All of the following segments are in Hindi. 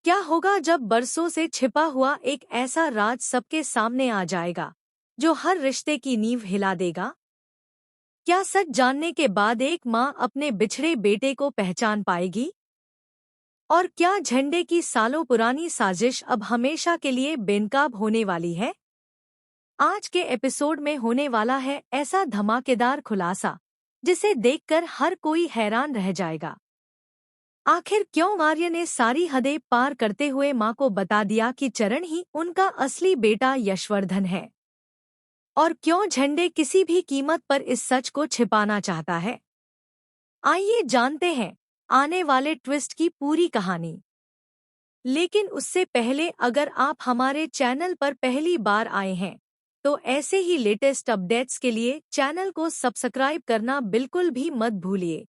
क्या होगा जब बरसों से छिपा हुआ एक ऐसा राज सबके सामने आ जाएगा जो हर रिश्ते की नींव हिला देगा? क्या सच जानने के बाद एक माँ अपने बिछड़े बेटे को पहचान पाएगी? और क्या झंडे की सालों पुरानी साजिश अब हमेशा के लिए बेनकाब होने वाली है? आज के एपिसोड में होने वाला है ऐसा धमाकेदार खुलासा जिसे देखकर हर कोई हैरान रह जाएगा। आखिर क्यों आर्य ने सारी हदें पार करते हुए मां को बता दिया कि चरण ही उनका असली बेटा यशवर्धन है? और क्यों झंडे किसी भी कीमत पर इस सच को छिपाना चाहता है? आइए जानते हैं आने वाले ट्विस्ट की पूरी कहानी। लेकिन उससे पहले अगर आप हमारे चैनल पर पहली बार आए हैं तो ऐसे ही लेटेस्ट अपडेट्स के लिए चैनल को सब्सक्राइब करना बिल्कुल भी मत भूलिए।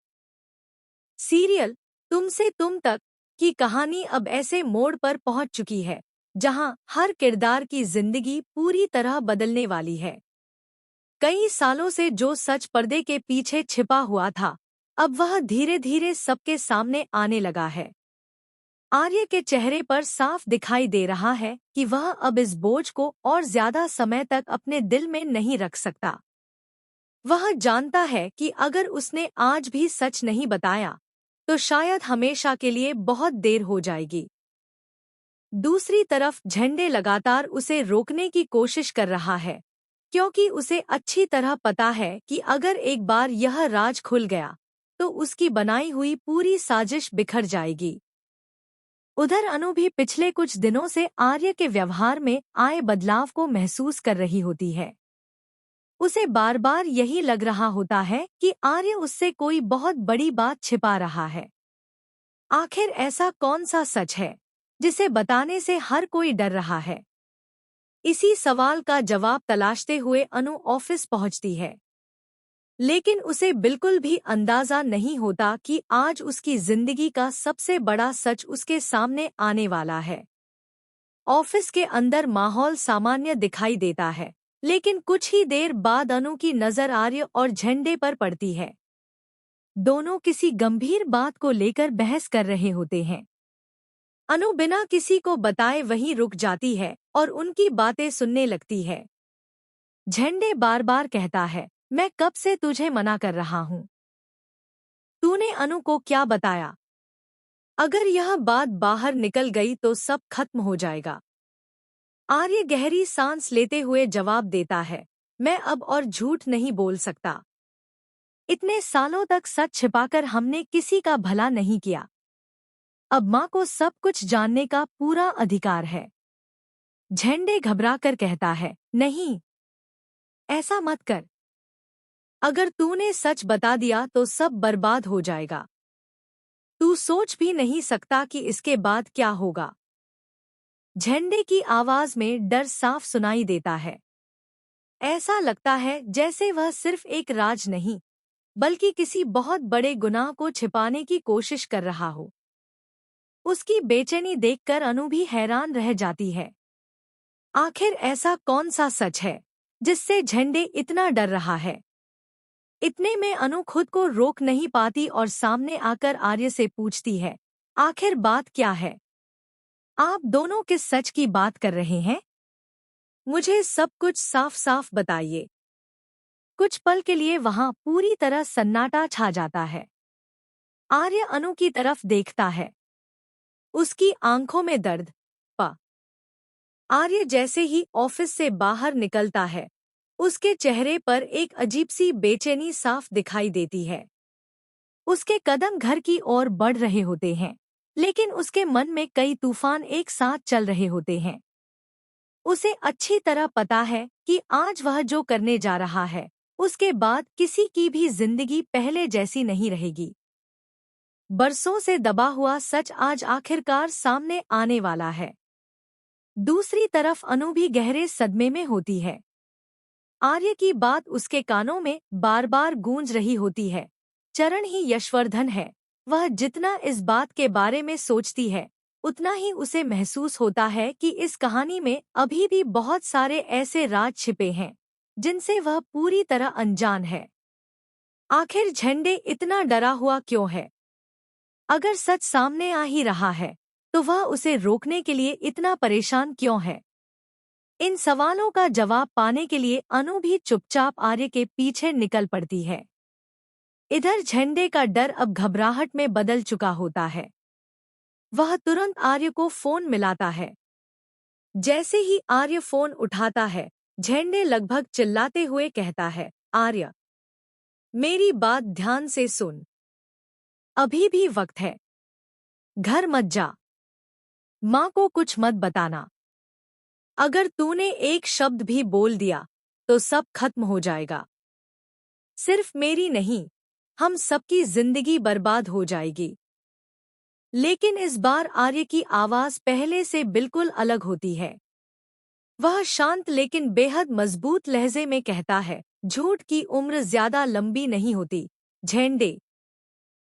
सीरियल तुमसे तुम तक की कहानी अब ऐसे मोड़ पर पहुंच चुकी है जहां हर किरदार की जिंदगी पूरी तरह बदलने वाली है। कई सालों से जो सच पर्दे के पीछे छिपा हुआ था, अब वह धीरे धीरे सबके सामने आने लगा है। आर्य के चेहरे पर साफ दिखाई दे रहा है कि वह अब इस बोझ को और ज्यादा समय तक अपने दिल में नहीं रख सकता। वह जानता है कि अगर उसने आज भी सच नहीं बताया तो शायद हमेशा के लिए बहुत देर हो जाएगी। दूसरी तरफ झंडे लगातार उसे रोकने की कोशिश कर रहा है, क्योंकि उसे अच्छी तरह पता है कि अगर एक बार यह राज खुल गया तो उसकी बनाई हुई पूरी साजिश बिखर जाएगी। उधर अनु भी पिछले कुछ दिनों से आर्य के व्यवहार में आए बदलाव को महसूस कर रही होती है। उसे बार बार यही लग रहा होता है कि आर्य उससे कोई बहुत बड़ी बात छिपा रहा है। आखिर ऐसा कौन सा सच है जिसे बताने से हर कोई डर रहा है? इसी सवाल का जवाब तलाशते हुए अनु ऑफिस पहुंचती है, लेकिन उसे बिल्कुल भी अंदाजा नहीं होता कि आज उसकी जिंदगी का सबसे बड़ा सच उसके सामने आने वाला है। ऑफिस के अंदर माहौल सामान्य दिखाई देता है, लेकिन कुछ ही देर बाद अनु की नजर आर्य और झंडे पर पड़ती है। दोनों किसी गंभीर बात को लेकर बहस कर रहे होते हैं। अनु बिना किसी को बताए वहीं रुक जाती है और उनकी बातें सुनने लगती है। झंडे बार बार कहता है, मैं कब से तुझे मना कर रहा हूँ। तूने अनु को क्या बताया? अगर यह बात बाहर निकल गई तो सब खत्म हो जाएगा। आर्य गहरी सांस लेते हुए जवाब देता है, मैं अब और झूठ नहीं बोल सकता। इतने सालों तक सच छिपाकर हमने किसी का भला नहीं किया। अब माँ को सब कुछ जानने का पूरा अधिकार है। झंडे घबराकर कहता है, नहीं, ऐसा मत कर। अगर तूने सच बता दिया तो सब बर्बाद हो जाएगा। तू सोच भी नहीं सकता कि इसके बाद क्या होगा। झंडे की आवाज में डर साफ सुनाई देता है। ऐसा लगता है जैसे वह सिर्फ एक राज नहीं, बल्कि किसी बहुत बड़े गुनाह को छिपाने की कोशिश कर रहा हो। उसकी बेचैनी देखकर अनु भी हैरान रह जाती है। आखिर ऐसा कौन सा सच है जिससे झंडे इतना डर रहा है? इतने में अनु खुद को रोक नहीं पाती और सामने आकर आर्य से पूछती है, आखिर बात क्या है? आप दोनों किस सच की बात कर रहे हैं? मुझे सब कुछ साफ साफ बताइए। कुछ पल के लिए वहां पूरी तरह सन्नाटा छा जाता है। आर्य अनु की तरफ देखता है। उसकी आंखों में दर्द। आर्य जैसे ही ऑफिस से बाहर निकलता है, उसके चेहरे पर एक अजीब सी बेचैनी साफ दिखाई देती है। उसके कदम घर की ओर बढ़ रहे होते हैं, लेकिन उसके मन में कई तूफान एक साथ चल रहे होते हैं। उसे अच्छी तरह पता है कि आज वह जो करने जा रहा है, उसके बाद किसी की भी जिंदगी पहले जैसी नहीं रहेगी। बरसों से दबा हुआ सच आज आखिरकार सामने आने वाला है। दूसरी तरफ अनु भी गहरे सदमे में होती है। आर्य की बात उसके कानों में बार बार गूंज रही होती है, चरण ही यशवर्धन है। वह जितना इस बात के बारे में सोचती है, उतना ही उसे महसूस होता है कि इस कहानी में अभी भी बहुत सारे ऐसे राज छिपे हैं जिनसे वह पूरी तरह अनजान है। आखिर झंडे इतना डरा हुआ क्यों है? अगर सच सामने आ ही रहा है तो वह उसे रोकने के लिए इतना परेशान क्यों है? इन सवालों का जवाब पाने के लिए अनु भी चुपचाप आर्य के पीछे निकल पड़ती है। इधर झंडे का डर अब घबराहट में बदल चुका होता है। वह तुरंत आर्य को फोन मिलाता है। जैसे ही आर्य फोन उठाता है, झंडे लगभग चिल्लाते हुए कहता है, आर्य, मेरी बात ध्यान से सुन। अभी भी वक्त है। घर मत जा। माँ को कुछ मत बताना। अगर तूने एक शब्द भी बोल दिया तो सब खत्म हो जाएगा। सिर्फ मेरी नहीं, हम सबकी जिंदगी बर्बाद हो जाएगी। लेकिन इस बार आर्य की आवाज पहले से बिल्कुल अलग होती है। वह शांत लेकिन बेहद मजबूत लहजे में कहता है, झूठ की उम्र ज्यादा लंबी नहीं होती झेंडे।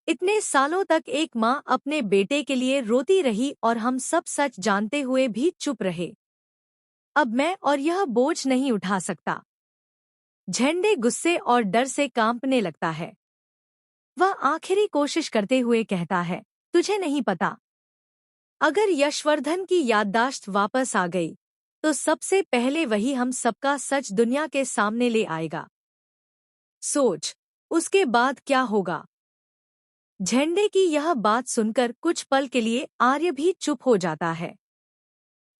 इतने सालों तक एक माँ अपने बेटे के लिए रोती रही और हम सब सच जानते हुए भी चुप रहे। अब मैं और यह बोझ नहीं उठा सकता। झंडे गुस्से और डर से कांपने लगता है। वह आखिरी कोशिश करते हुए कहता है, तुझे नहीं पता, अगर यशवर्धन की याददाश्त वापस आ गई तो सबसे पहले वही हम सबका सच दुनिया के सामने ले आएगा। सोच, उसके बाद क्या होगा। झंडे की यह बात सुनकर कुछ पल के लिए आर्य भी चुप हो जाता है।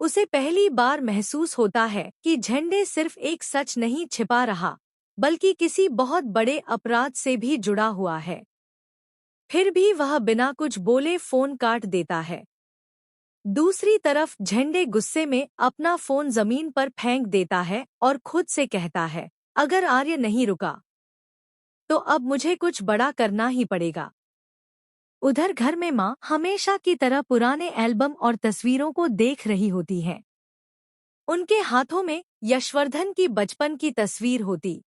उसे पहली बार महसूस होता है कि झंडे सिर्फ एक सच नहीं छिपा रहा, बल्कि किसी बहुत बड़े अपराध से भी जुड़ा हुआ है। फिर भी वह बिना कुछ बोले फोन काट देता है। दूसरी तरफ झंडे गुस्से में अपना फोन जमीन पर फेंक देता है और खुद से कहता है, अगर आर्य नहीं रुका तो अब मुझे कुछ बड़ा करना ही पड़ेगा। उधर घर में माँ हमेशा की तरह पुराने एल्बम और तस्वीरों को देख रही होती है। उनके हाथों में यशवर्धन की बचपन की तस्वीर होती।